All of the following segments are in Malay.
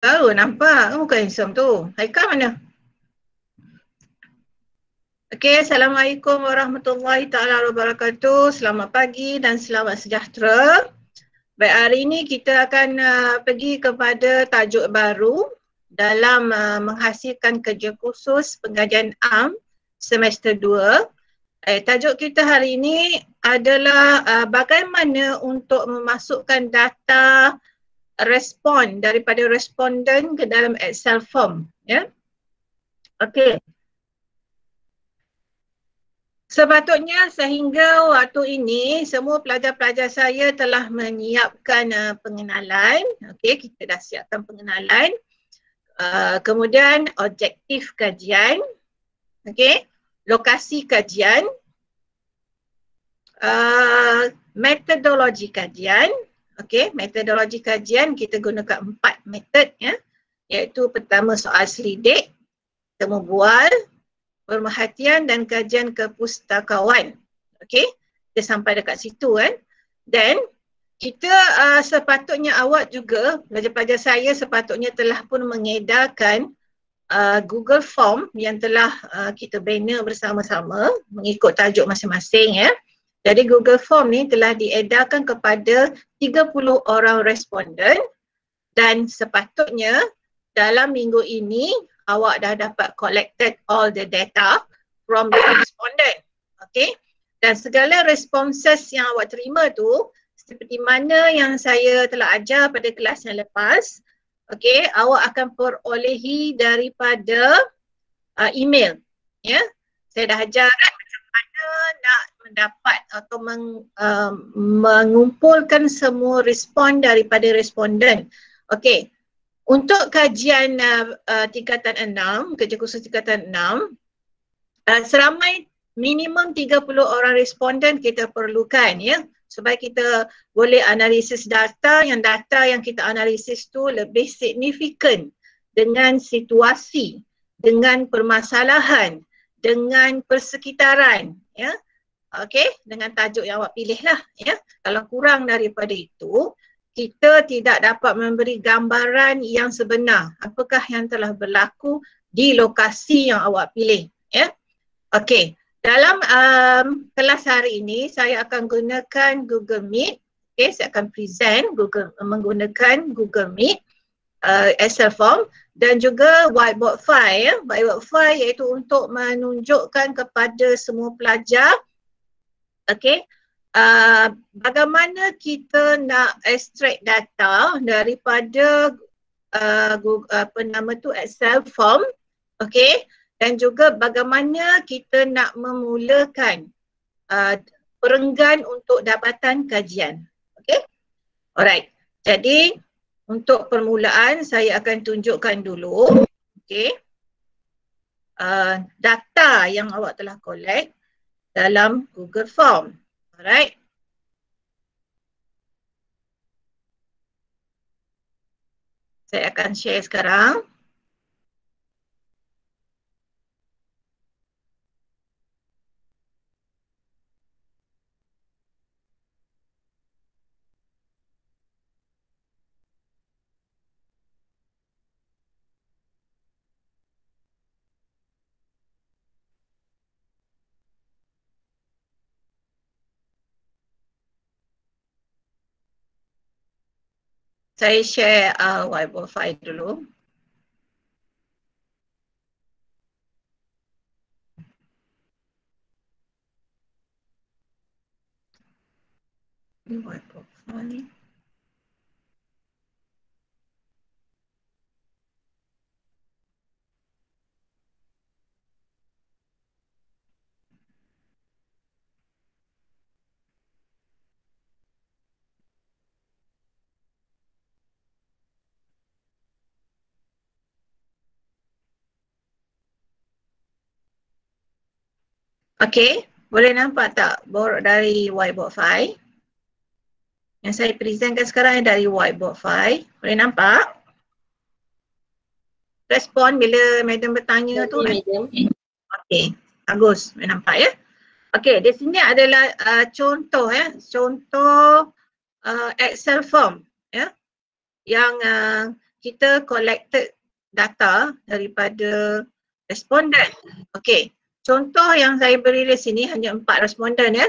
Baru nampak, bukan handsome tu. Haikal mana? Okey, Assalamualaikum warahmatullahi ta'ala wabarakatuh. Selamat pagi dan selamat sejahtera. Baik, hari ini kita akan pergi kepada tajuk baru dalam menghasilkan kerja khusus pengajian am semester 2. Tajuk kita hari ini adalah bagaimana untuk memasukkan data respon daripada responden ke dalam Excel form. Ya. Okey. Sepatutnya sehingga waktu ini semua pelajar-pelajar saya telah menyiapkan pengenalan. Okey, kita dah siapkan pengenalan. Kemudian objektif kajian. Okey, lokasi kajian. Metodologi kajian. Okey, metodologi kajian kita gunakan 4 metod ya. Iaitu pertama soal selidik, temu bual, pemerhatian dan kajian kepustakawan. Okey, kita sampai dekat situ kan. Dan kita sepatutnya awak juga, pelajar-pelajar saya sepatutnya telah pun mengedarkan Google Form yang telah kita bina bersama-sama mengikut tajuk masing-masing ya. Jadi Google Form ni telah diedarkan kepada 30 orang responden dan sepatutnya dalam minggu ini awak dah dapat collected all the data from the respondent. Okay. Dan segala responses yang awak terima tu seperti mana yang saya telah ajar pada kelas yang lepas, okay, awak akan perolehi daripada email. Ya. Saya dah ajar macam mana nak mendapat atau mengumpulkan semua respon daripada responden. Okey. Untuk kajian tingkatan 6, kerja khusus tingkatan 6, seramai minimum 30 orang responden kita perlukan ya, supaya kita boleh analisis data yang kita analisis tu lebih signifikan dengan situasi, dengan permasalahan, dengan persekitaran ya. Okey, dengan tajuk yang awak pilih lah ya. Kalau kurang daripada itu, kita tidak dapat memberi gambaran yang sebenar apakah yang telah berlaku di lokasi yang awak pilih ya. Okey, dalam kelas hari ini saya akan gunakan Google Meet. Okey, saya akan present menggunakan Google Meet, Excel form dan juga whiteboard file ya. Whiteboard file iaitu untuk menunjukkan kepada semua pelajar okey, bagaimana kita nak extract data daripada Excel form, okey, dan juga bagaimana kita nak memulakan perenggan untuk dapatan kajian. Okey. Alright. Jadi untuk permulaan saya akan tunjukkan dulu okey, data yang awak telah collect dalam Google Form. Alright. Saya akan share sekarang. Saya share whiteboard file dulu. Whiteboard file. Okey, boleh nampak tak borok dari whiteboard file? Yang saya presentkan sekarang dari whiteboard file. Boleh nampak? Respon bila madam bertanya tu kan? Okey, bagus. Boleh nampak ya? Okey, di sini adalah contoh ya, contoh Excel form ya, yang kita collected data daripada responden. Okey, contoh yang saya beri di sini hanya 4 responden ya.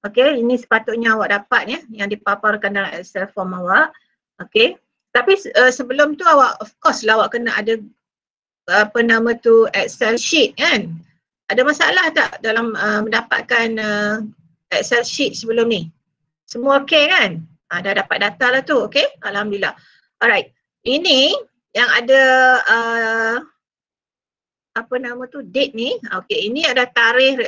Okey, ini sepatutnya awak dapat ya, yang dipaparkan dalam Excel form awak. Okey, tapi sebelum tu awak, of course lah awak kena ada apa nama tu, Excel sheet kan. Ada masalah tak dalam mendapatkan Excel sheet sebelum ni? Semua okey kan? Dah dapat data lah tu, okey? Alhamdulillah. Alright, ini yang ada apa nama tu, date ni. Okey, ini ada tarikh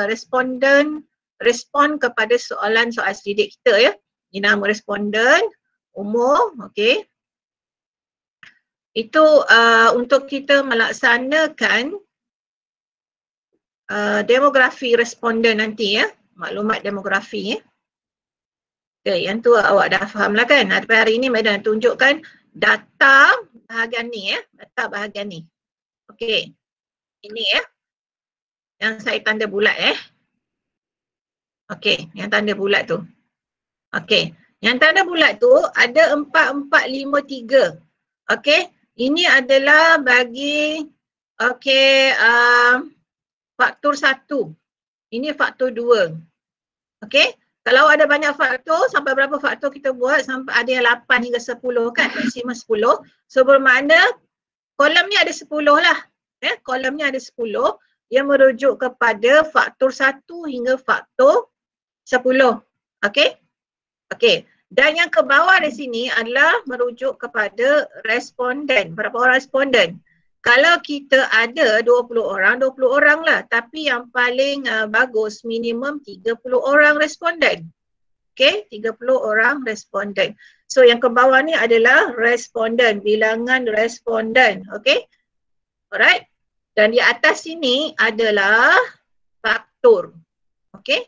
responden respon kepada soalan soal selidik kita ya. Ini nama responden, umur, okey. Itu untuk kita melaksanakan demografi responden nanti ya, maklumat demografi ya. Okay, yang tu awak dah faham lah kan. Tapi hari ni Madam tunjukkan data bahagian ni ya, data bahagian ni. Okey, ini ya, yang saya tanda bulat Okey, yang tanda bulat tu. Okey, yang tanda bulat tu ada 4453. Okey, ini adalah bagi okey faktor 1. Ini faktor 2. Okey, kalau ada banyak faktor, sampai berapa faktor kita buat? Sampai ada yang 8 hingga 10 kan, maksimum 10. So bermakna kolom ni ada 10 lah. Kolom ni ada 10 yang merujuk kepada faktor 1 hingga faktor 10. Okey? Okey. Dan yang ke bawah di sini adalah merujuk kepada responden. Berapa orang responden? Kalau kita ada 20 orang lah. Tapi yang paling bagus minimum 30 orang responden. Okay, 30 orang responden. So yang ke bawah ni adalah responden, bilangan responden. Okay, alright. Dan di atas sini adalah faktor. Okay,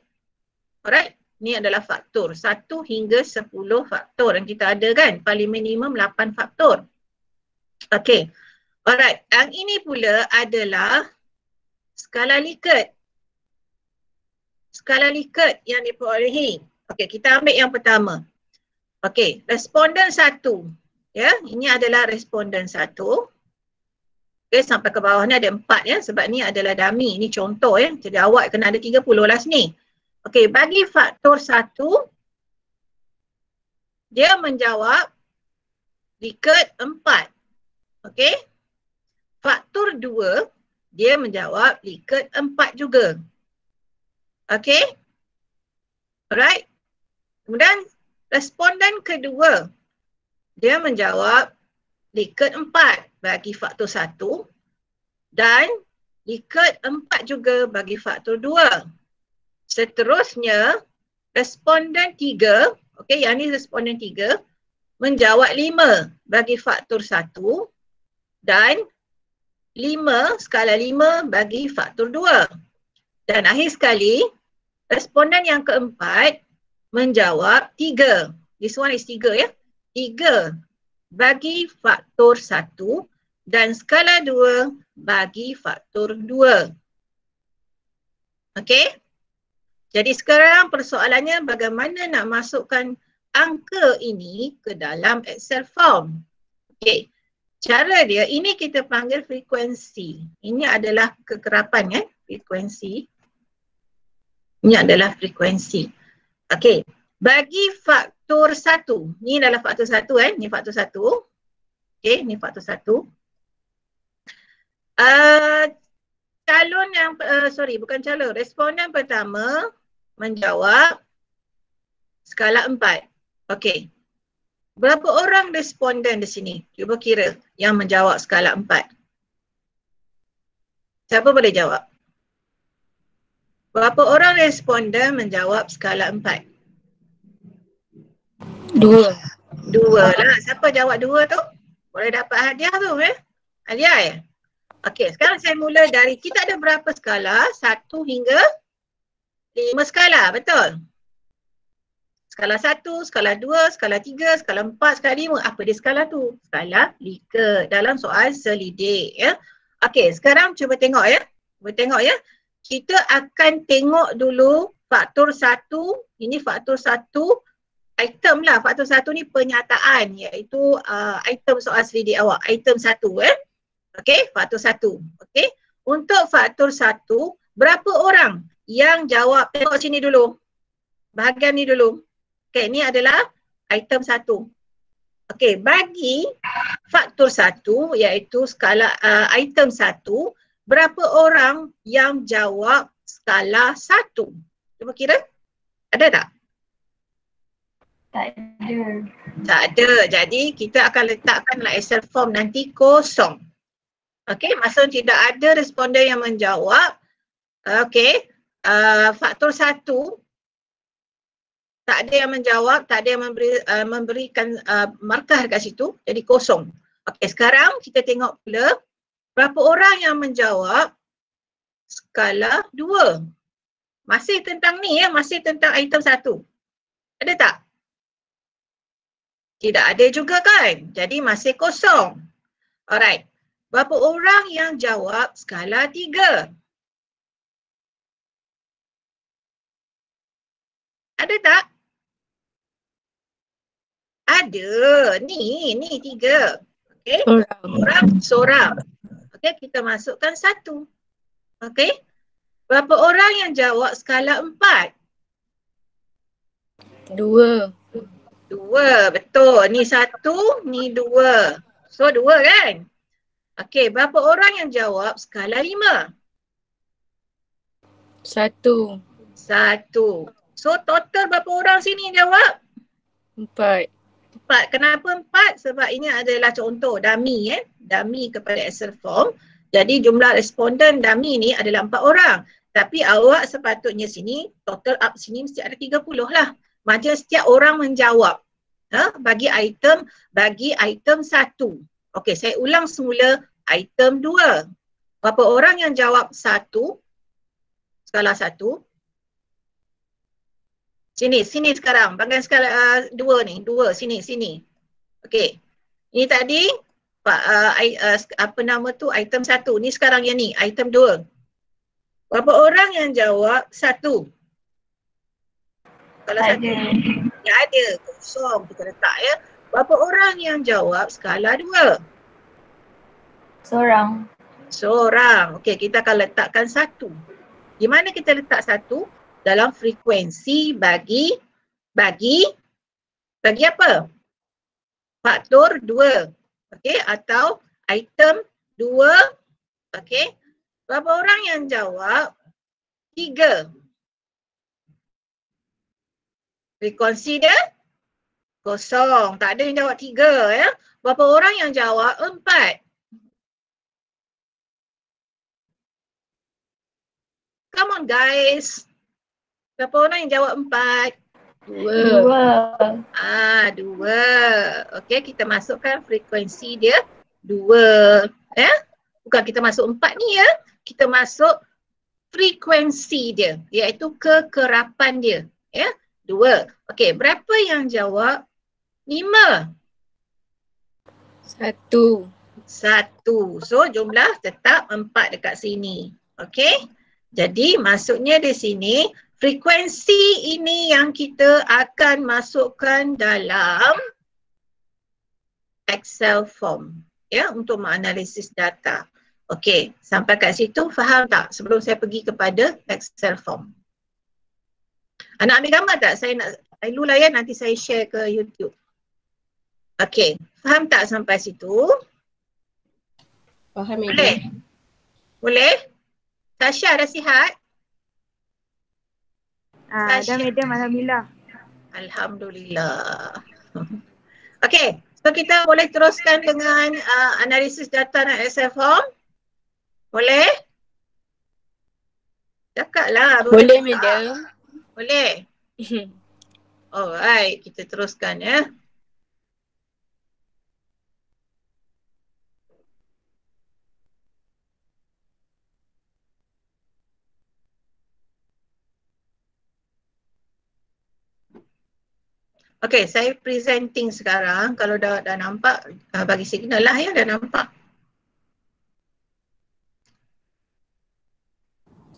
alright. Ni adalah faktor. 1 hingga 10 faktor yang kita ada kan. Paling minimum 8 faktor. Okay. Alright, yang ini pula adalah skala Likert. Skala Likert yang diperolehi. Okey, kita ambil yang pertama. Okey, responden 1. Ya, ini adalah responden 1. Okey, sampai ke bawah ni ada 4 ya, sebab ni adalah dummy. Ini contoh ya. Jadi awak kena ada 30 lah sini. Okey, bagi faktor 1, dia menjawab Likert 4. Okey. Faktor 2, dia menjawab Likert 4 juga. Okey? Alright? Kemudian responden kedua, dia menjawab Likert 4 bagi faktor 1 dan Likert 4 juga bagi faktor 2. Seterusnya, responden 3, okey, yang ni responden 3, menjawab 5 bagi faktor 1 dan 5, skala 5 bagi faktor 2. Dan akhir sekali, responden yang keempat menjawab 3. This one is 3 ya. 3 bagi faktor 1 dan skala 2 bagi faktor 2. Okey? Jadi sekarang persoalannya bagaimana nak masukkan angka ini ke dalam Excel form. Okey. Cara dia, ini kita panggil frekuensi. Ini adalah kekerapan ya, frekuensi. Ini adalah frekuensi. Okey, bagi faktor 1, ni adalah faktor 1 ni faktor 1. Okey, ni faktor 1. Calon yang, bukan calon, responden pertama menjawab skala 4. Okey. Berapa orang responden di sini? Cuba kira yang menjawab skala 4. Siapa boleh jawab? Berapa orang responden menjawab skala 4? 2. 2 lah. Siapa jawab 2 tu? Boleh dapat hadiah tu ya? Hadiah ya? Okey, sekarang saya mula dari, kita ada berapa skala? 1 hingga 5 skala, betul? Skala 1, skala 2, skala 3, skala 4, skala 5. Apa dia skala tu? Skala Likert dalam soal selidik ya. Okey, sekarang cuba tengok ya. Cuba tengok ya. Kita akan tengok dulu faktor 1. Ini faktor 1 item lah. Faktor 1 ni penyataan, iaitu item soal selidik awak. Item 1 Okey, faktor 1. Okey. Untuk faktor 1, berapa orang yang jawab? Tengok sini dulu. Bahagian ni dulu. Okey, ni adalah item 1. Okey, bagi faktor 1 iaitu skala item 1, berapa orang yang jawab skala 1? Cuba kira. Ada tak? Tak ada. Tak ada. Jadi kita akan letakkan dalam Excel form nanti kosong. Okey, maksudnya tidak ada responden yang menjawab. Okey, faktor 1 tak ada yang menjawab, tak ada yang memberikan markah dekat situ, jadi kosong. Okey, sekarang kita tengok pula berapa orang yang menjawab skala 2. Masih tentang ni masih tentang item 1. Ada tak? Tidak ada juga kan? Jadi masih kosong. Alright. Berapa orang yang jawab skala 3? Ada tak? Ada. Ni 3. Okey. Seorang. Okey, kita masukkan 1. Okey. Berapa orang yang jawab skala 4? 2. 2, betul. Ni 1, ni 2. So 2 kan? Okey, berapa orang yang jawab skala 5? 1. 1. So total berapa orang sini jawab? 4. 4. Kenapa 4? Sebab ini adalah contoh dummy dummy kepada Excel form. Jadi jumlah responden dummy ni adalah 4 orang. Tapi awak sepatutnya sini total up sini mesti ada 30 lah. Macam setiap orang menjawab. Bagi item 1. Okey, saya ulang semula item 2. Berapa orang yang jawab 1? Skala 1. Sini sekarang. Bagian skala 2 ni. 2 sini. Okey. Ini tadi apa nama tu item 1. Ni sekarang yang ni item 2. Berapa orang yang jawab 1? Skala 1. Tak ada. Kosong kita letak Berapa orang yang jawab skala 2? Seorang. Okey, kita akan letakkan 1. Di mana kita letak 1? Dalam frekuensi bagi apa? Faktor 2. Okey, atau item 2. Okey. Berapa orang yang jawab 3? Frekuensi dia kosong. Tak ada yang jawab 3 Berapa orang yang jawab 4? Come on guys. Berapa orang yang jawab 4? 2. 2. Okey, kita masukkan frekuensi dia 2. Bukan kita masuk 4 ni Kita masuk frekuensi dia, iaitu kekerapan dia. 2. Okey, berapa yang jawab 5? 1. So jumlah tetap 4 dekat sini. Okey. Jadi maksudnya di sini frekuensi ini yang kita akan masukkan dalam Excel form untuk menganalisis data. Okey, sampai kat situ faham tak sebelum saya pergi kepada Excel form? Nak ambil gambar tak? Saya nak dulu lah nanti saya share ke YouTube. Okey, faham tak sampai situ? Faham. Boleh? Tasha dah sihat? Dah madam, alhamdulillah. Alhamdulillah. Okey, so kita boleh teruskan dengan analisis data dan Excel form? Boleh? Cakaplah. Boleh madam. Boleh? Alright, kita teruskan Okey, saya presenting sekarang. Kalau dah nampak, bagi signal lah dah nampak.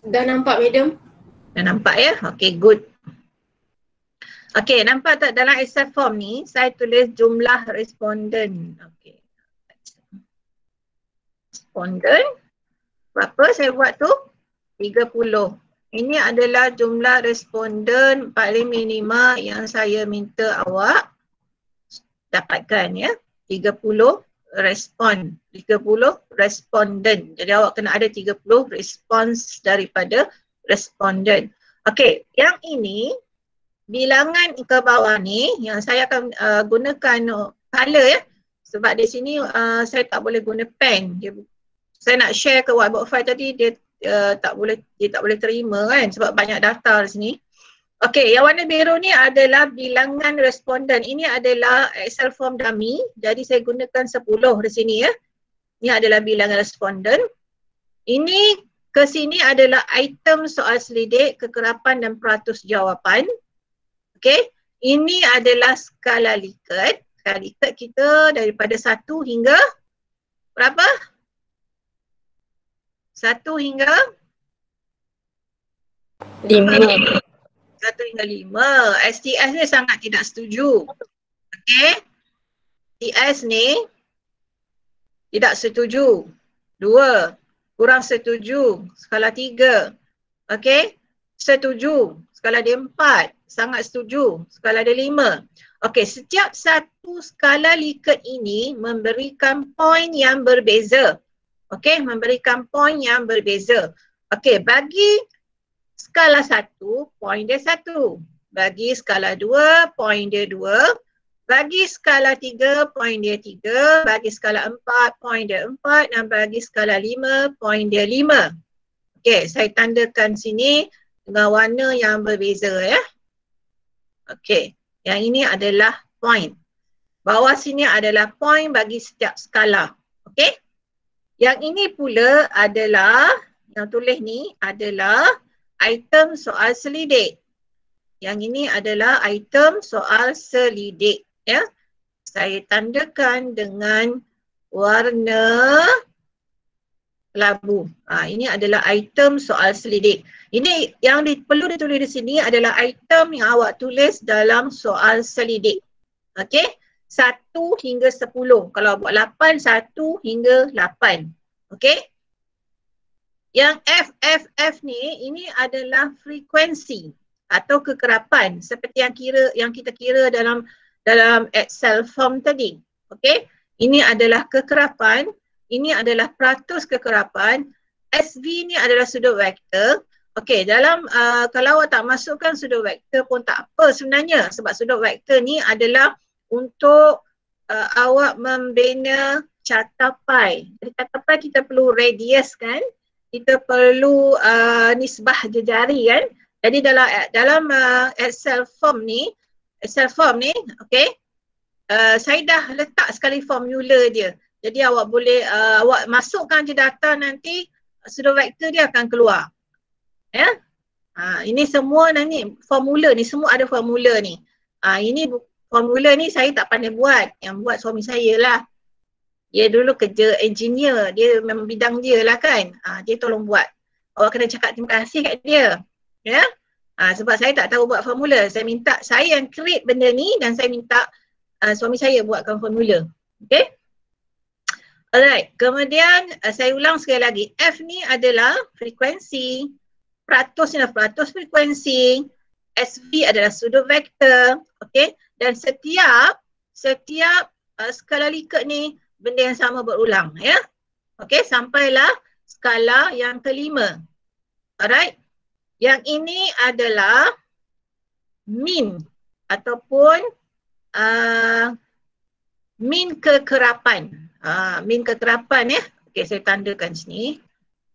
Dah nampak madam. Dah nampak Okey, good. Okey, nampak tak dalam Excel form ni saya tulis jumlah responden. Okey. Responden berapa saya buat tu? 30. Ini adalah jumlah responden paling minima yang saya minta awak dapatkan ya. 30 respon. 30 responden. Jadi awak kena ada 30 respons daripada responden. Okey, yang ini bilangan ke bawah ni yang saya akan gunakan color ya. Sebab di sini saya tak boleh guna pen. Saya nak share ke whiteboard file tadi dia tak boleh terima kan sebab banyak data di sini. Okey, yang warna biru ni adalah bilangan responden. Ini adalah Excel form dummy. Jadi saya gunakan 10 di sini ya. Ini adalah bilangan responden. Ini ke sini adalah item soal selidik, kekerapan dan peratus jawapan. Okey, ini adalah skala Likert. Skala Likert kita daripada 1 hingga berapa? 1 hingga 5. 1 hingga 5. STS ni sangat tidak setuju. Okey. STS ni tidak setuju. 2. Kurang setuju. Skala 3. Okey. Setuju. Skala dia 4. Sangat setuju. Skala dia 5. Okey, setiap satu skala Likert ini memberikan poin yang berbeza. Okey, memberikan poin yang berbeza. Okey, bagi skala 1, poin dia 1. Bagi skala 2, poin dia 2. Bagi skala 3, poin dia 3. Bagi skala 4, poin dia 4. Dan bagi skala 5, poin dia 5. Okey, saya tandakan sini dengan warna yang berbeza ya. Okey, yang ini adalah poin. Bawah sini adalah poin bagi setiap skala. Okey. Yang ini pula adalah, yang tulis ni adalah item soal selidik. Yang ini adalah item soal selidik. Ya. Saya tandakan dengan warna labu. Ini adalah item soal selidik. Ini yang perlu ditulis di sini adalah item yang awak tulis dalam soal selidik. Okey. 1 hingga 10. Kalau buat 8, 1 hingga 8. Okey. Yang FFF ni, ini adalah frekuensi atau kekerapan seperti yang kita kira dalam Excel form tadi. Okey. Ini adalah kekerapan, ini adalah peratus kekerapan. SV ni adalah sudut vektor. Okey, dalam kalau awak tak masukkan sudut vektor pun tak apa sebenarnya sebab sudut vektor ni adalah untuk awak membina carta pi. Jadi carta pi kita perlu radius kan, kita perlu nisbah jejari kan. Jadi dalam Excel form ni, okey, saya dah letak sekali formula dia. Jadi awak boleh awak masukkan je data nanti sudut vektor dia akan keluar. Ya. Ini semua nanti formula ni semua ada formula ni. Ini formula ni saya tak pandai buat, yang buat suami saya lah. Dia dulu kerja engineer, dia memang bidang dia lah kan. Dia tolong buat. Awak kena cakap terima kasih kat dia. Ya. Sebab saya tak tahu buat formula. Saya yang create benda ni dan saya minta suami saya buatkan formula. Okay. Alright. Kemudian saya ulang sekali lagi. F ni adalah frekuensi. Peratus ni adalah peratus frekuensi. SV adalah sudut vektor. Okay. Dan setiap skala Likert ni benda yang sama berulang ya. Okey, sampailah skala yang kelima. Alright. Yang ini adalah min ataupun min kekerapan. Min kekerapan ya. Okey, saya tandakan sini.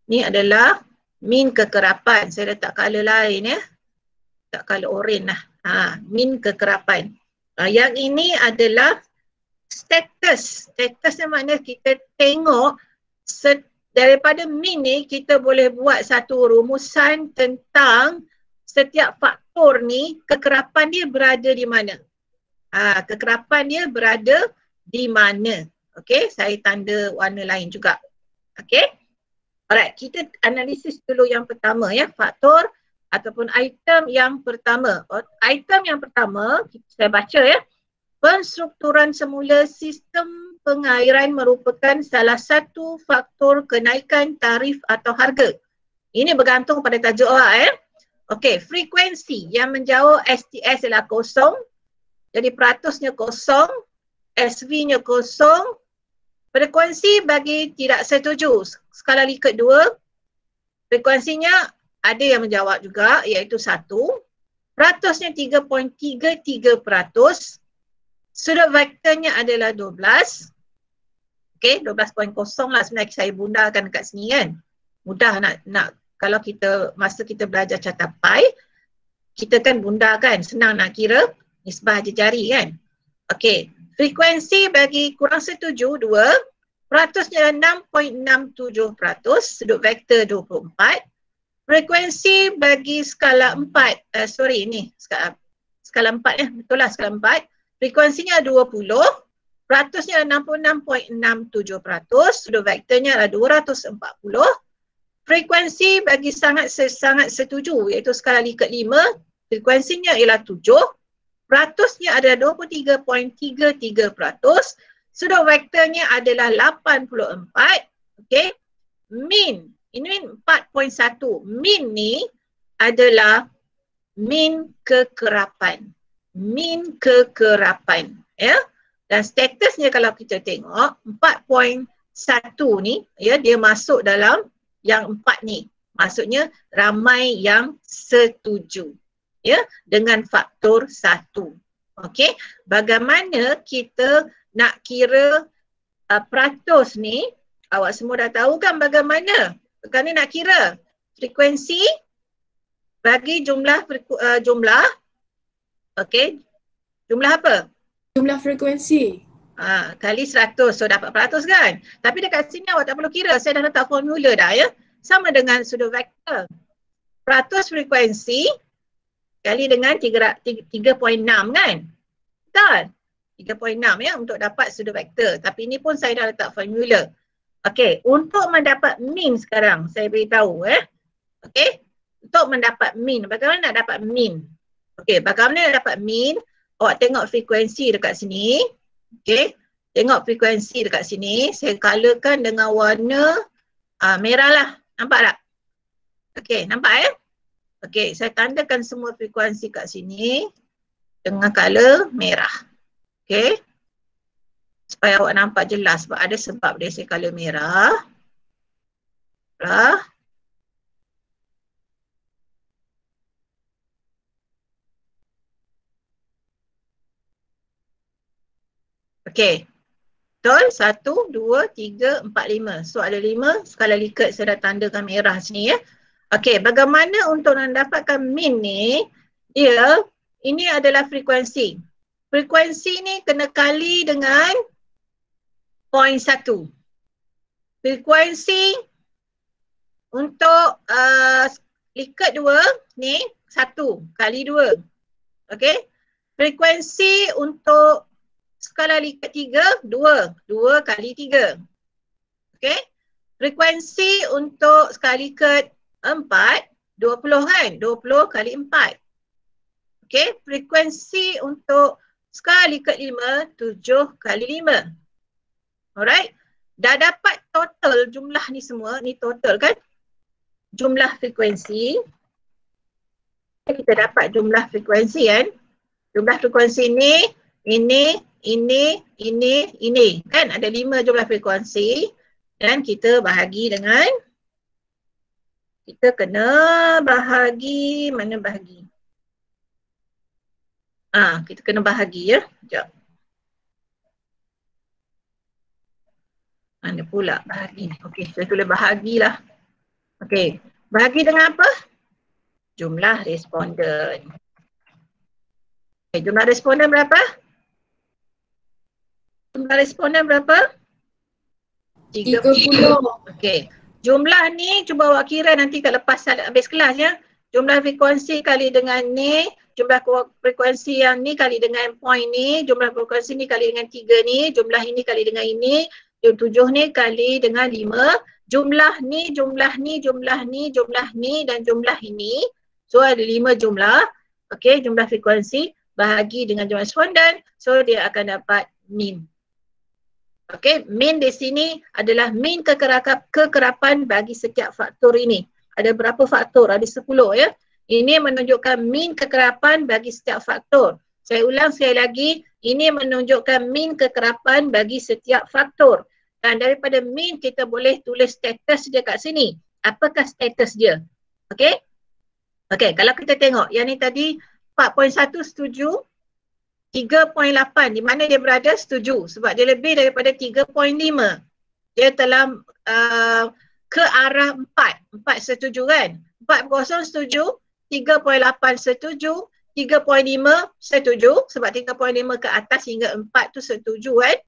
Ini adalah min kekerapan. Saya letak color lain ya. Tak color orange lah. Min kekerapan. Yang ini adalah status. Status ni maknanya kita tengok daripada min ni kita boleh buat satu rumusan tentang setiap faktor ni kekerapan dia berada di mana. Kekerapan dia berada di mana. Okey, saya tanda warna lain juga. Okey. Alright, kita analisis dulu yang pertama ya, faktor ataupun item yang pertama. Item yang pertama, saya baca ya. Penstrukturan semula sistem pengairan merupakan salah satu faktor kenaikan tarif atau harga. Ini bergantung pada tajuk awak ya. Okey, frekuensi yang menjauh STS ialah kosong. Jadi peratusnya kosong, SV-nya kosong. Frekuensi bagi tidak setuju, skala Likert 2, frekuensinya ada yang menjawab juga iaitu 1. Peratusnya 3.33%. Sudut vektornya adalah 12. Okey, 12.0 lah sebenarnya saya bundakan dekat sini kan. Mudah nak kalau kita masa kita belajar carta pi, kita kan bundakan, senang nak kira nisbah jari kan. Okey. Frekuensi bagi kurang setuju 2, peratusnya 6.67%, sudut vektor 24. Frekuensi bagi skala 4, skala 4 betul lah skala 4. Frekuensinya 20, peratusnya 66.67%, sudut vektornya adalah 240. Frekuensi bagi sangat setuju iaitu skala Likert 5, frekuensinya ialah 7. Peratusnya adalah 23.33%. Sudut vektornya adalah 84. Okey. Min. Ini 4.1. Min ni adalah min kekerapan. Min kekerapan. Ya. Dan statusnya kalau kita tengok 4.1 ni ya, dia masuk dalam yang 4 ni. Maksudnya ramai yang setuju. Ya, dengan faktor 1. Okey, bagaimana kita nak kira peratus ni? Awak semua dah tahu kan bagaimana? Sekarang ni nak kira frekuensi bagi jumlah okey. Jumlah apa? Jumlah frekuensi. Kali 100, so dapat peratus kan? Tapi dekat sini awak tak perlu kira, saya dah letak formula dah ya. Sama dengan sudut vektor. Peratus frekuensi kali dengan 3.6 kan? Betul? 3.6 ya untuk dapat sudut vektor. Tapi ini pun saya dah letak formula. Okey, untuk mendapat min sekarang saya beritahu Okey, untuk mendapat min, bagaimana nak dapat min? Okey, bagaimana nak dapat min? Awak tengok frekuensi dekat sini. Okey, tengok frekuensi dekat sini. Saya colourkan dengan warna merah lah. Nampak tak? Okey, nampak Okey, saya tandakan semua frekuensi kat sini dengan color merah. Okey. Supaya awak nampak jelas sebab ada sebab dia saya color merah. Okey. Betul? 1, 2, 3, 4, 5. So ada 5 skala Likert saya dah tandakan merah sini ya. Okey, bagaimana untuk mendapatkan min ni? Ini adalah frekuensi. Frekuensi ni kena kali dengan 0.1. Frekuensi untuk Likert 2 ni 1 kali 2. Okey. Frekuensi untuk skala Likert 3 2. 2 kali 3. Okey. Frekuensi untuk skala Likert 4, 20 kan? 20 kali 4. Okey, frekuensi untuk skala Likert 5, 7 kali 5. Alright. Dah dapat total jumlah ni semua, ni total kan? Jumlah frekuensi. Kita dapat jumlah frekuensi kan? Jumlah frekuensi ni, ini kan? Ada 5 jumlah frekuensi. Dan kita bahagi dengan kita kena bahagi, mana bahagi? Kita kena bahagi ya. Sekejap. Mana pula bahagi? Okey, saya tulis bahagilah. Okey, bahagi dengan apa? Jumlah responden. Jumlah responden berapa? Jumlah responden berapa? 30. Okey. Jumlah ni cuba awak kira nanti kat lepas habis kelas ya. Jumlah frekuensi kali dengan ni, jumlah frekuensi yang ni kali dengan point ni, jumlah frekuensi ni kali dengan 3 ni, jumlah ini kali dengan ini, 7 ni kali dengan 5, jumlah ni, jumlah ni, jumlah ni, jumlah ni dan jumlah ini. So ada 5 jumlah, okey, jumlah frekuensi bahagi dengan jumlah responden, so dia akan dapat mean. Okey, mean di sini adalah mean kekerapan bagi setiap faktor ini. Ada berapa faktor? Ada 10 ya. Ini menunjukkan mean kekerapan bagi setiap faktor. Saya ulang sekali lagi, ini menunjukkan mean kekerapan bagi setiap faktor. Dan daripada mean kita boleh tulis status dia kat sini. Apakah status dia? Okey? Okey, kalau kita tengok yang ni tadi 4.1 setuju, 3.8 di mana dia berada setuju sebab dia lebih daripada 3.5. Dia telah ke arah 4 setuju kan? 4.0 setuju, 3.8 setuju, 3.5 setuju sebab 3.5 ke atas hingga 4 tu setuju kan?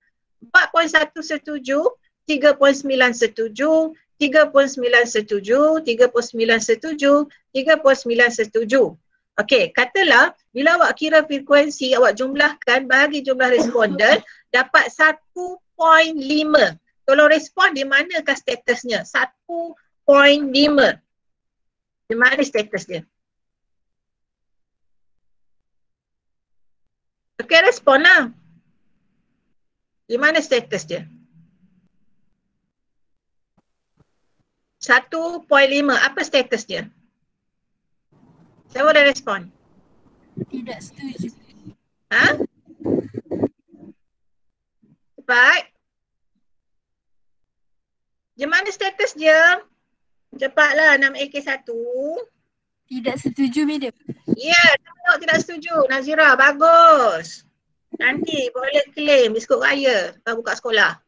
4.1 setuju, 3.9 setuju, 3.9 setuju, 3.9 setuju, 3.9 setuju. Okey, katalah bila awak kira frekuensi, awak jumlahkan bagi jumlah responden dapat 1.5. Tolong respon di manakah statusnya? 1.5. Di mana status dia? Okey, respon lah. Di mana status dia? 1.5. Apa status dia? Saya boleh respon. Tidak setuju. Ha? Cepat. Di mana status dia? Cepatlah 6AK1. Tidak setuju, madam. Ya, tengok tidak setuju. Nazira, bagus. Nanti boleh claim biskut raya kalau buka sekolah.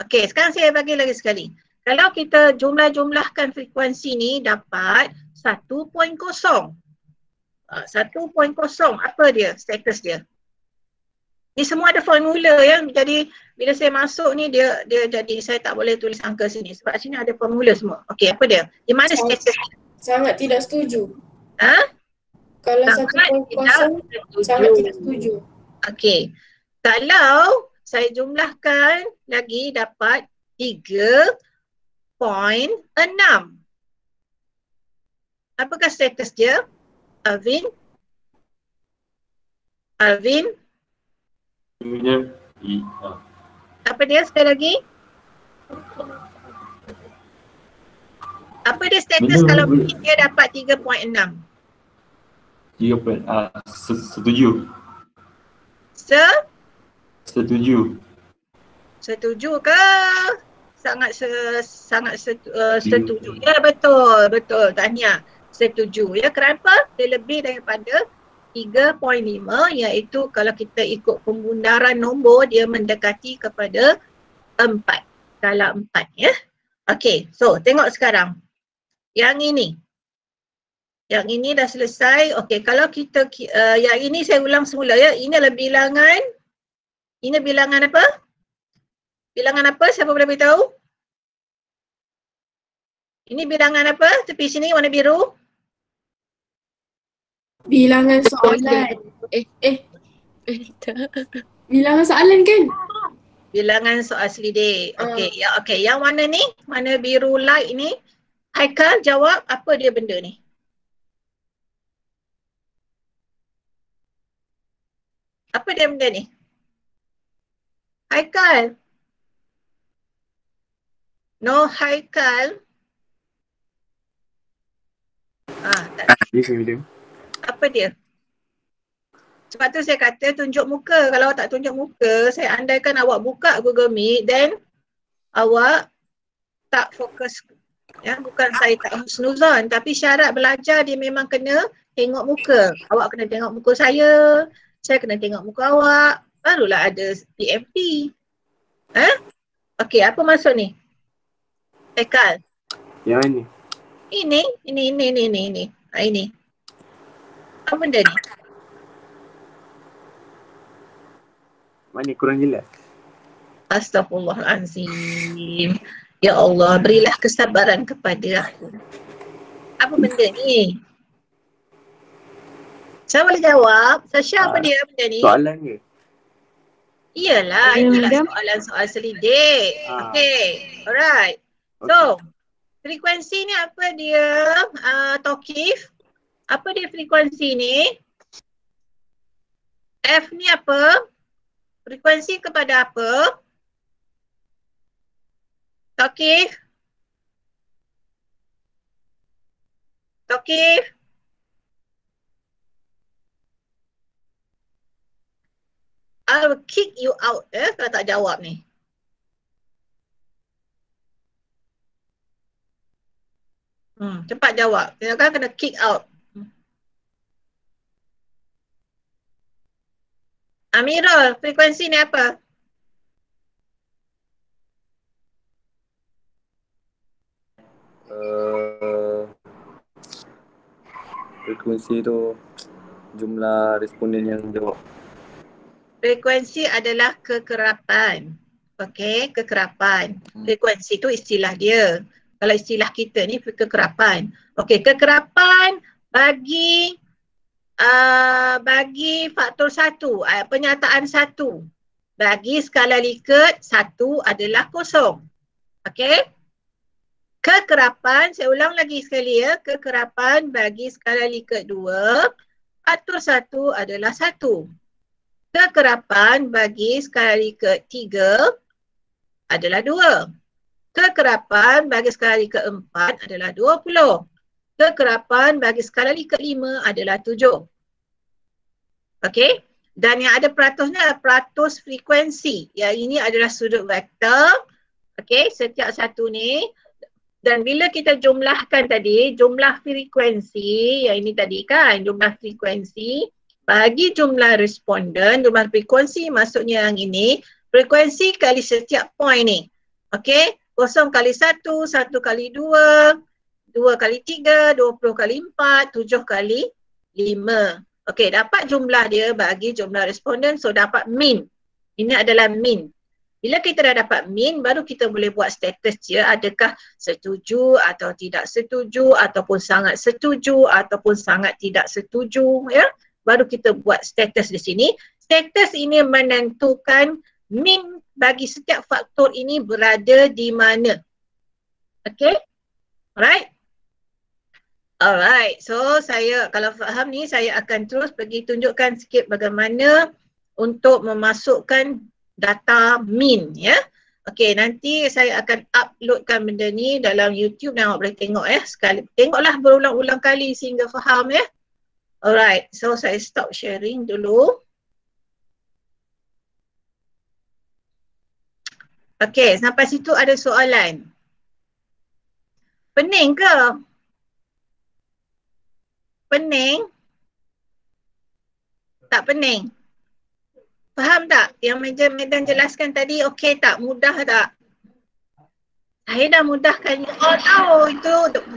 Okey, sekarang saya bagi lagi sekali. Kalau kita jumlah-jumlahkan frekuensi ni dapat 1.0. 1.0 apa dia? Status dia. Ni semua ada formula ya. Jadi bila saya masuk ni dia jadi saya tak boleh tulis angka sini sebab sini ada formula semua. Okey, apa dia? Di mana status dia? Sangat tidak setuju. Ha? Kalau Sangat 1.0 sangat tidak setuju. Okey. Kalau saya jumlahkan lagi dapat 3.6. Apakah status dia? Alvin? Alvin? Apa dia sekali lagi? Apa dia status kalau dia dapat 3.6? Setuju. Setuju. Setuju ke? Sangat setuju. Ya betul. Tahniah. Setuju ya. Kenapa? Dia lebih daripada 3.5 iaitu kalau kita ikut pembundaran nombor dia mendekati kepada 4. Skala 4 ya. Okey, so tengok sekarang. Yang ini. Yang ini dah selesai. Okey, kalau kita yang ini saya ulang semula ya. Ini adalah bilangan. Ini bilangan apa? Bilangan apa? Siapa boleh beritahu? Ini bilangan apa? Tepi sini warna biru. Bilangan soalan. Bilangan soalan kan? Bilangan soal selidik. Okey, ya okey. Yang mana ni? Mana biru light ni? Haikal jawab apa dia benda ni? Apa dia benda ni? Haikal. No Haikal. Tak. Apa dia? Sebab tu saya kata tunjuk muka. Kalau awak tak tunjuk muka, saya andaikan awak buka Google Meet, then awak tak fokus. Ya, bukan saya tak husnuzon, tapi syarat belajar dia memang kena tengok muka. Awak kena tengok muka saya kena tengok muka awak, barulah ada PMP. Okey, apa maksud ni? Haikal. Yang ini. Ini. Ini. Apa benda ni? Mana kurang jelas? Astaghfirullahalazim. Ya Allah, berilah kesabaran kepada aku. Apa benda ni? Saya boleh jawab. Sasha, apa dia benda ni? Soalan ke? Iyalah, inilah soalan-soal selidik. Okey, alright. So, frekuensi ni apa dia, Tokif? Apa dia frekuensi ni? F ni apa? Frekuensi kepada apa? Tokif? Tokif? I will kick you out kalau tak jawab ni. Cepat jawab. Kan kena kick out. Amirul, frekuensi ni apa? Frekuensi tu jumlah responden yang jawab. Frekuensi adalah kekerapan. Okey, kekerapan. Frekuensi tu istilah dia. Kalau istilah kita ni kekerapan. Okey, kekerapan bagi faktor 1, penyataan 1. Bagi skala Likert 1 adalah kosong. Okey? Kekerapan, saya ulang lagi sekali ya, kekerapan bagi skala Likert 2, faktor 1 adalah 1. Kekerapan bagi skala Likert 3 adalah 2. Kekerapan bagi skala Likert 4 adalah 20. Kekerapan bagi skala Likert 5 adalah 7. Okey? Dan yang ada peratusnya adalah peratus frekuensi. Yang ini adalah sudut vektor. Okey, setiap satu ni. Dan bila kita jumlahkan tadi, jumlah frekuensi, yang ini tadi kan, jumlah frekuensi bagi jumlah responden, jumlah frekuensi maksudnya yang ini, frekuensi kali setiap point ni. Okey, 0 kali 1, 1 kali 2, 2 kali 3, 20 kali 4, 7 kali 5. Okey, dapat jumlah dia bagi jumlah responden, so dapat min. Ini adalah min. Bila kita dah dapat min, baru kita boleh buat status dia, adakah setuju atau tidak setuju, ataupun sangat setuju, ataupun sangat tidak setuju, ya. Baru kita buat status di sini. Status ini menentukan min bagi setiap faktor ini berada di mana. Okey? Alright? Alright, so saya kalau faham ni saya akan terus pergi tunjukkan sikit bagaimana untuk memasukkan data min ya. Okey, nanti saya akan uploadkan benda ni dalam YouTube dan awak boleh tengok sekali. Tengoklah berulang-ulang kali sehingga faham ya. Alright, so saya stop sharing dulu. Okey, sampai situ ada soalan. Pening ke? Pening? Tak pening? Faham tak? Yang Medan jelaskan tadi okey tak? Mudah tak? Saya dah mudahkan you all tahu itu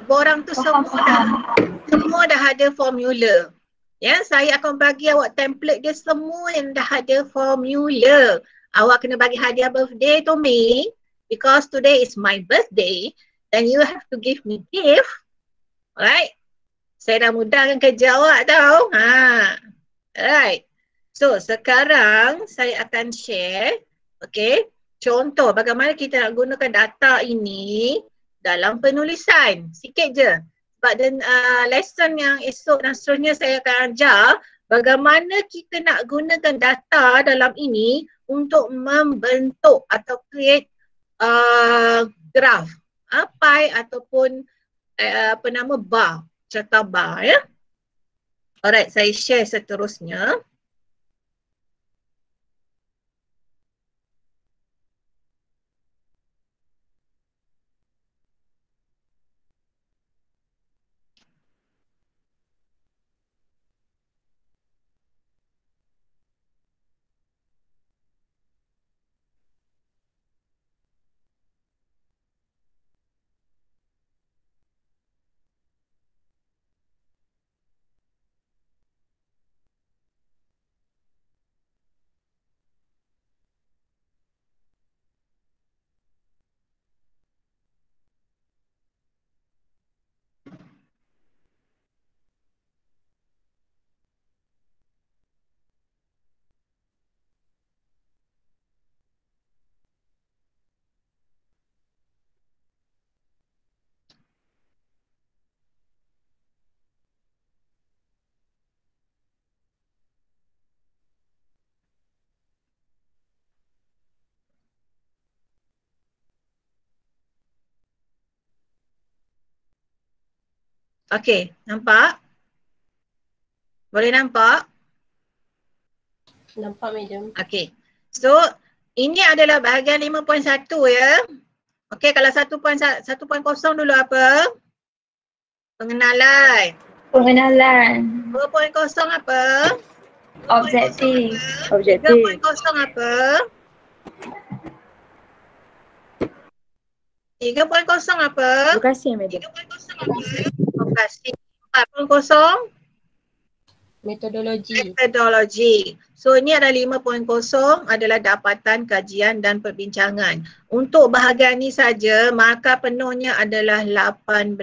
borang tu semua dah ada formula. Ya, saya akan bagi awak template dia semua yang dah ada formula. Awak kena bagi hadiah birthday to me because today is my birthday and you have to give me gift. Alright? Saya dah mudahkan kerja awak tau. Alright. So, sekarang saya akan share, okay, contoh bagaimana kita nak gunakan data ini dalam penulisan. Sikit je. Sebab lesson yang esok dan seterusnya saya akan ajar bagaimana kita nak gunakan data dalam ini untuk membentuk atau create graph, pie ataupun bar. Cerita bar ya. Alright, saya share seterusnya. Okey, nampak? Boleh nampak? Nampak madam. Okey. So, ini adalah bahagian 5.1 ya. Okey, kalau 1.0 dulu apa? Pengenalan. Pengenalan. 2.0 apa? Objektif. 3.0 apa? 3.0 apa? Terima kasih madam. Lokasi. 4.0 Metodologi. metodologi. So ini adalah 5.0 adalah dapatan, kajian dan perbincangan. Untuk bahagian ini saja markah penuhnya adalah 18.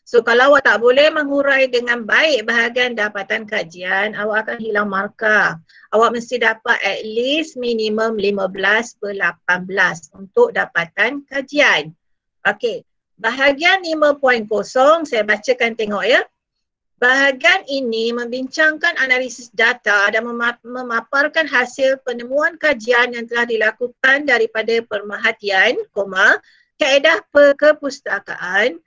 So kalau awak tak boleh menghurai dengan baik bahagian dapatan kajian, awak akan hilang markah. Awak mesti dapat at least minimum 15/18 untuk dapatan kajian. Okey, bahagian 5.0 saya bacakan tengok ya. Bahagian ini membincangkan analisis data dan memaparkan hasil penemuan kajian yang telah dilakukan daripada pemerhatian, kaedah kepustakaan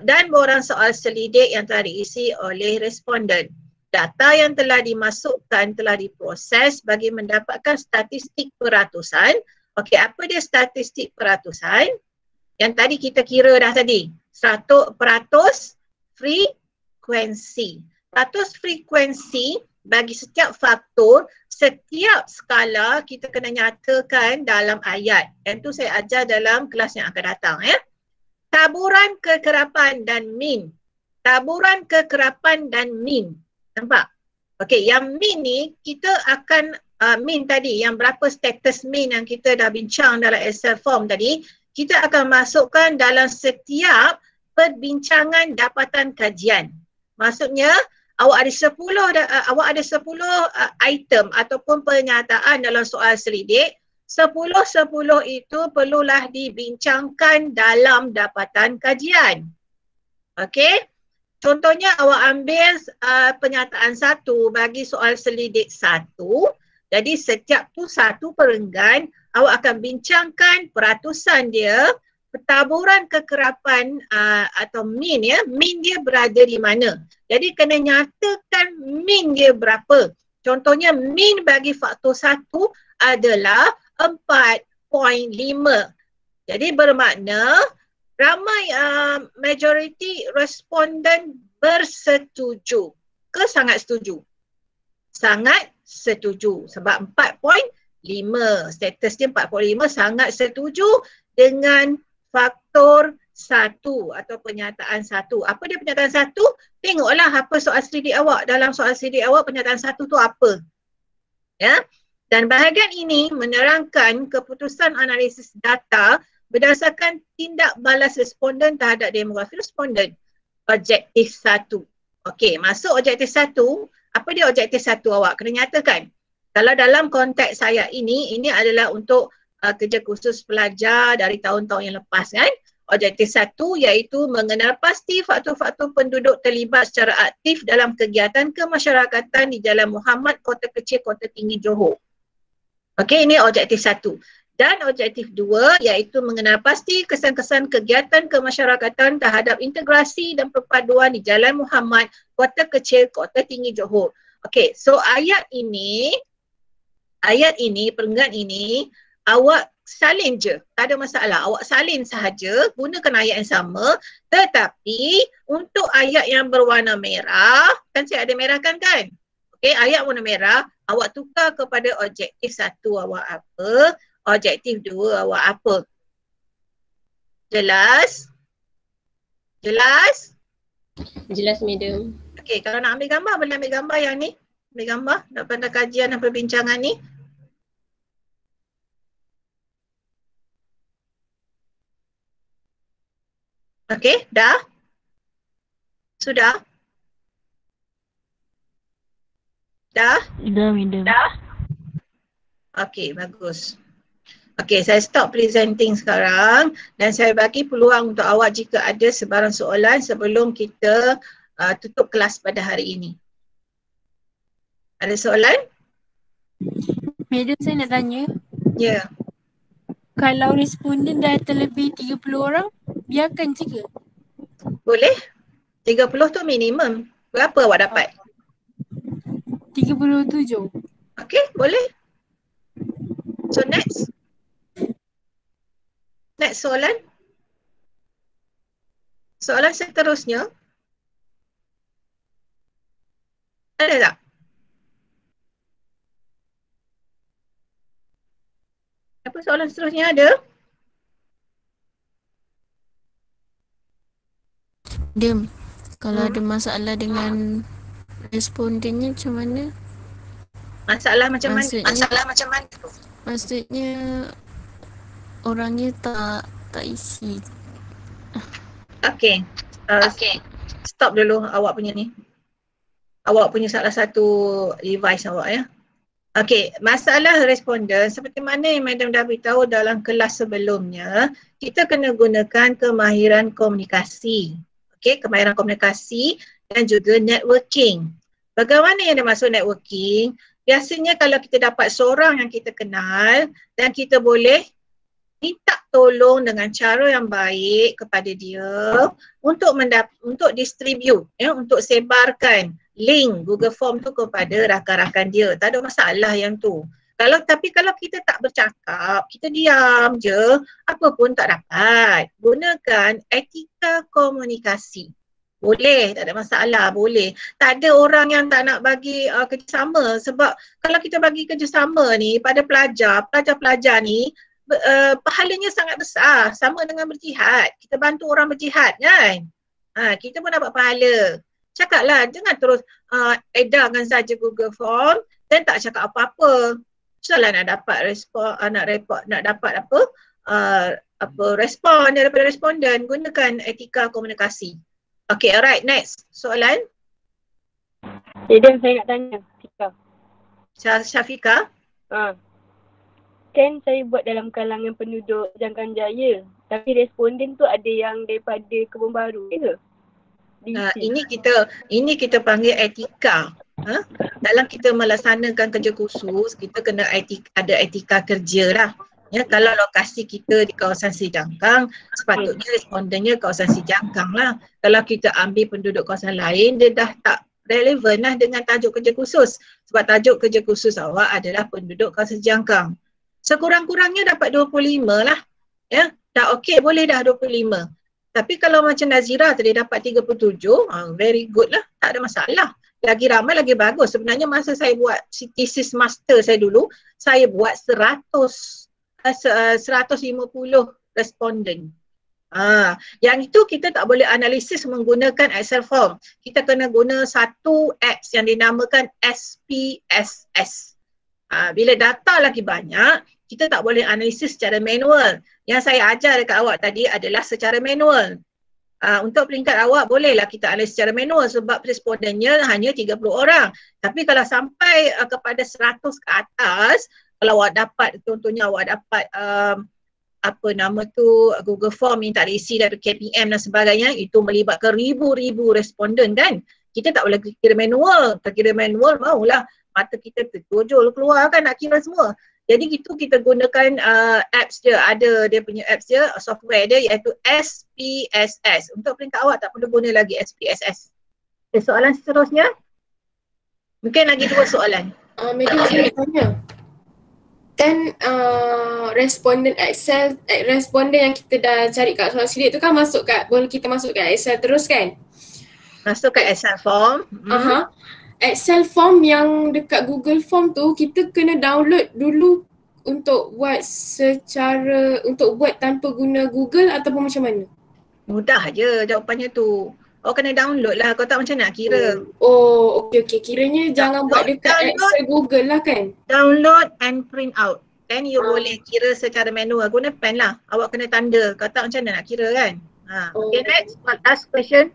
dan borang soal selidik yang telah diisi oleh responden. Data yang telah dimasukkan telah diproses bagi mendapatkan statistik peratusan. Okey, apa dia statistik peratusan? Yang tadi kita kira dah tadi. 100% frekuensi. Peratus frekuensi bagi setiap faktor, setiap skala kita kena nyatakan dalam ayat. Yang tu saya ajar dalam kelas yang akan datang ya. Taburan kekerapan dan min. Taburan kekerapan dan min. Nampak? Okey, yang min ni kita akan min tadi, yang berapa status min yang kita dah bincang dalam Excel form tadi, kita akan masukkan dalam setiap perbincangan dapatan kajian. Maksudnya awak ada 10 item ataupun pernyataan dalam soal selidik. 10 itu perlulah dibincangkan dalam dapatan kajian. Okey. Contohnya awak ambil pernyataan 1 bagi soal selidik 1. Jadi setiap tu satu perenggan, awak akan bincangkan peratusan dia, taburan kekerapan atau min ya, min dia berada di mana. Jadi kena nyatakan min dia berapa. Contohnya min bagi faktor 1 adalah 4.5. Jadi bermakna ramai majoriti responden bersetuju ke sangat setuju. Sangat setuju sebab 4.5, status dia 4.5, sangat setuju dengan faktor 1 atau pernyataan 1. Apa dia pernyataan 1? Tengoklah apa soal selidik awak. Dalam soal selidik awak pernyataan 1 tu apa. Ya. Dan bahagian ini menerangkan keputusan analisis data berdasarkan tindak balas responden terhadap demografi responden. Objektif 1. Okey, masuk objektif 1. Apa dia objektif 1 awak? Kena nyatakan. Kalau dalam konteks saya ini adalah untuk kerja khusus pelajar dari tahun-tahun yang lepas kan. Objektif 1 iaitu mengenal pasti faktor-faktor penduduk terlibat secara aktif dalam kegiatan kemasyarakatan di Jalan Muhammad, Kota Kecil, Kota Tinggi, Johor. Okey, ini objektif 1. Dan objektif 2 iaitu mengenal pasti kesan-kesan kegiatan kemasyarakatan terhadap integrasi dan perpaduan di Jalan Muhammad, Kota Kecil, Kota Tinggi, Johor. Okey, so ayat ini, perenggan ini, awak salin je, tak ada masalah. Awak salin sahaja, gunakan ayat yang sama. Tetapi untuk ayat yang berwarna merah, kan saya ada merahkan kan? Okey, ayat warna merah, awak tukar kepada objektif 1 awak apa, objektif 2 awak apa. Jelas? Jelas? Jelas madam. Okey, kalau nak ambil gambar, boleh ambil gambar yang ni. Ambil gambar daripada kajian dan perbincangan ni. Okey, dah? Sudah? Dah? Dah, madam. Okey, bagus. Okey, saya stop presenting sekarang dan saya bagi peluang untuk awak jika ada sebarang soalan sebelum kita tutup kelas pada hari ini. Ada soalan? Madam, saya nak tanya. Ya. Kalau responden dah terlebih 30 orang, biarkan je ke? Boleh? 30 tu minimum. Berapa awak dapat? 37. Okay, boleh. So next. Next soalan. Soalan seterusnya. Ada tak? Apa soalan seterusnya ada? Dem, kalau ada masalah dengan respondennya macam mana? Masalah macam mana? Maksudnya orangnya tak isi. Okay. Stop dulu awak punya ni. Awak punya salah satu device awak ya. Okay, masalah responden seperti mana yang Madam dah beritahu dalam kelas sebelumnya, kita kena gunakan kemahiran komunikasi. Okay, kemahiran komunikasi dan juga networking. Bagaimana yang dimaksud networking? Biasanya kalau kita dapat seorang yang kita kenal dan kita boleh minta tolong dengan cara yang baik kepada dia untuk distribute, untuk sebarkan link Google Form tu kepada rakan-rakan dia. Tak ada masalah yang tu. Tapi kalau kita tak bercakap, kita diam je, apa pun tak dapat. Gunakan etika komunikasi. Boleh, tak ada masalah, boleh. Tak ada orang yang tak nak bagi kerjasama sebab kalau kita bagi kerjasama ni pada pelajar ni, pahalanya sangat besar, sama dengan berjihad. Kita bantu orang berjihad kan? Kita pun dapat pahala. Cakaplah, jangan terus edarkan saja Google Form dan tak cakap apa-apa. Susahlah nak dapat respon daripada responden. Gunakan etika komunikasi. Okay, alright, next. Soalan? Dem, saya nak tanya. Syafiqah? Kan saya buat dalam kalangan penduduk Jangkaan Jaya. Tapi responden tu ada yang daripada Kebun Baru ke? Ini kita panggil etika. Dalam kita melaksanakan kerja khusus, kita kena ada etika kerja lah. Ya, kalau lokasi kita di kawasan Sijangkang, sepatutnya respondennya kawasan Sijangkang lah. Kalau kita ambil penduduk kawasan lain, dia dah tak relevan lah dengan tajuk kerja khusus. Sebab tajuk kerja khusus awak adalah penduduk kawasan Sijangkang. Sekurang-kurangnya dapat 25 lah. Ya, dah okey, boleh dah 25. Tapi kalau macam Nazira tadi dapat 37, very good lah, tak ada masalah. Lagi ramai lagi bagus. Sebenarnya masa saya buat thesis master saya dulu, saya buat 150 responden. Yang itu kita tak boleh analisis menggunakan Excel form. Kita kena guna satu apps yang dinamakan SPSS. Bila data lagi banyak, kita tak boleh analisis secara manual. Yang saya ajar dekat awak tadi adalah secara manual. Untuk peringkat awak bolehlah kita analisis secara manual sebab respondennya hanya 30 orang. Tapi kalau sampai kepada 100 ke atas, kalau awak dapat, contohnya awak dapat Google Form yang tak diisi dari KPM dan sebagainya, itu melibatkan ribu-ribu responden kan. Kita tak boleh kira manual. Kalau kira manual, maulah mata kita terjojol keluar kan nak kira semua. Jadi itu kita gunakan apps dia, ada dia punya apps dia, software dia iaitu SPSS. Untuk peringkat awak tak perlu guna lagi SPSS. Okay, soalan seterusnya. Mungkin lagi 2 soalan. Madam, saya nak tanya. Kan responden Excel, responden yang kita dah cari kat soal sidik tu kan boleh kita masuk kat Excel terus kan? Masuk kat Excel form. Excel form yang dekat Google Form tu kita kena download dulu untuk buat tanpa guna Google ataupun macam mana? Mudah je jawapannya tu. Awak kena download lah, kau tak macam nak kira. Okey. Kiranya jangan buat dekat Excel Google lah kan? Download and print out. Then you boleh kira secara manual. Guna pen lah. Awak kena tanda. Kau tak macam mana nak kira kan? Okay, next. Last question.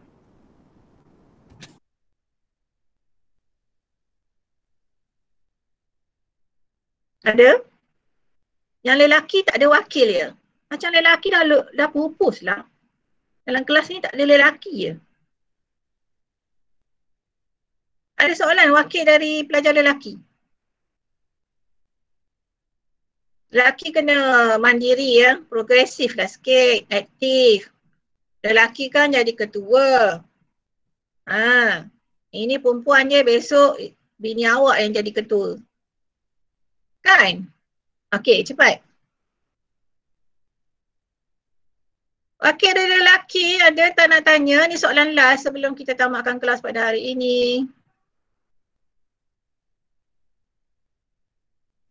Ada? Yang lelaki tak ada wakil ya? Macam lelaki dah pupus lah. Dalam kelas ni tak ada lelaki je. Ada soalan wakil dari pelajar lelaki? Lelaki kena mandiri ya, progresif lah sikit, aktif. Lelaki kan jadi ketua. Ini perempuan je, besok bini awak yang jadi ketua. Kan? Okey, cepat. Okey, ada lelaki, ada tak nak tanya? Ni soalan last sebelum kita tamatkan kelas pada hari ini.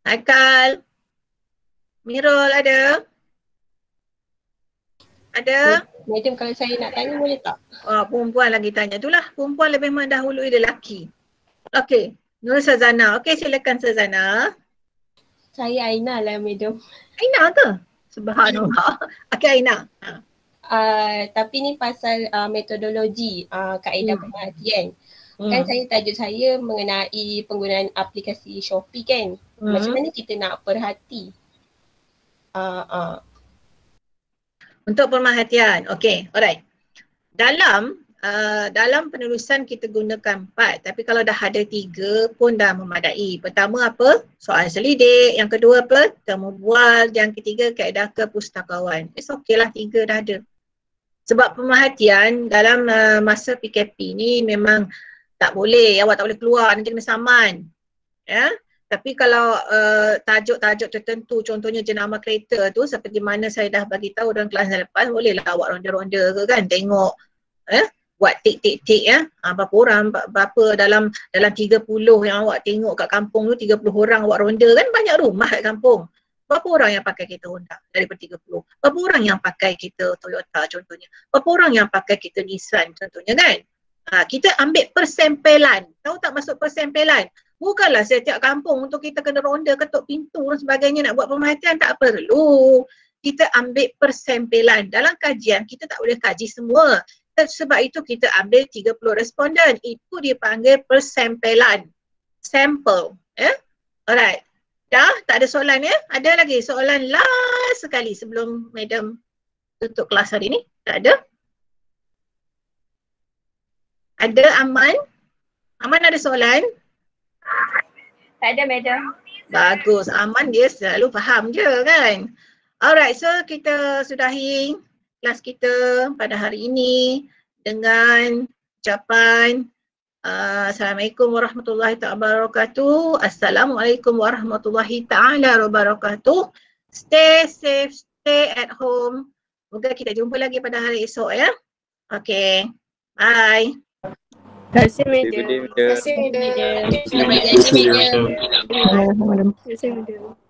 Haikal. Mirul ada? Ada? Madam, kalau saya nak tanya boleh tak? Perempuan lagi tanya. Itulah, perempuan lebih mendahului lelaki. Okey, Nur Sazana. Okey, silakan Sazana. Saya Aina lah, Madam. Aina ke? Subhanallah. Okey, Aina. Tapi ni pasal metodologi kaedah pemerhatian. Kan tajuk saya mengenai penggunaan aplikasi Shopee kan. Macam mana kita nak perhati? Untuk pemerhatian. Okey, alright. Dalam penulisan kita gunakan 4, tapi kalau dah ada 3 pun dah memadai. Pertama apa? Soal selidik. Yang kedua apa? Temu bual. Yang ketiga kaedah kepustakawan. It's okay lah, 3 dah ada. Sebab pemerhatian dalam masa PKP ni memang tak boleh, awak tak boleh keluar, nanti kena saman. Ya? Tapi kalau tajuk-tajuk tertentu, contohnya jenama kereta tu, seperti mana saya dah bagi tahu dalam kelas lepas, bolehlah awak ronda-ronda ke kan, tengok, buat tik-tik-tik ya. Berapa orang, berapa dalam 30 yang awak tengok kat kampung tu, 30 orang awak ronda kan, banyak rumah kat kampung. Berapa orang yang pakai kereta Honda daripada 30? Berapa orang yang pakai kereta Toyota contohnya? Berapa orang yang pakai kereta Nissan contohnya kan? Kita ambil persempelan. Tahu tak maksud persempelan? Bukanlah setiap kampung untuk kita kena ronda, ketuk pintu dan sebagainya nak buat pemerhatian, tak perlu. Kita ambil persempelan. Dalam kajian kita tak boleh kaji semua. Sebab itu kita ambil 30 responden. Itu dipanggil persempelan. Sampel. Alright. Dah? Tak ada soalan ya? Ada lagi soalan last sekali sebelum Madam tutup kelas hari ni? Tak ada? Ada Aman? Aman ada soalan? Tak ada, Madam. Bagus. Aman dia selalu faham je kan? Alright, so kita sudahi kelas kita pada hari ini dengan ucapan Assalamualaikum warahmatullahi wabarakatuh. Assalamualaikum warahmatullahi ta'ala wabarakatuh. Stay safe, stay at home. Moga kita jumpa lagi pada hari esok ya. Okay, bye. Terima kasih, Madam. Terima kasih, Madam. Terima kasih, Madam. Terima kasih, Madam.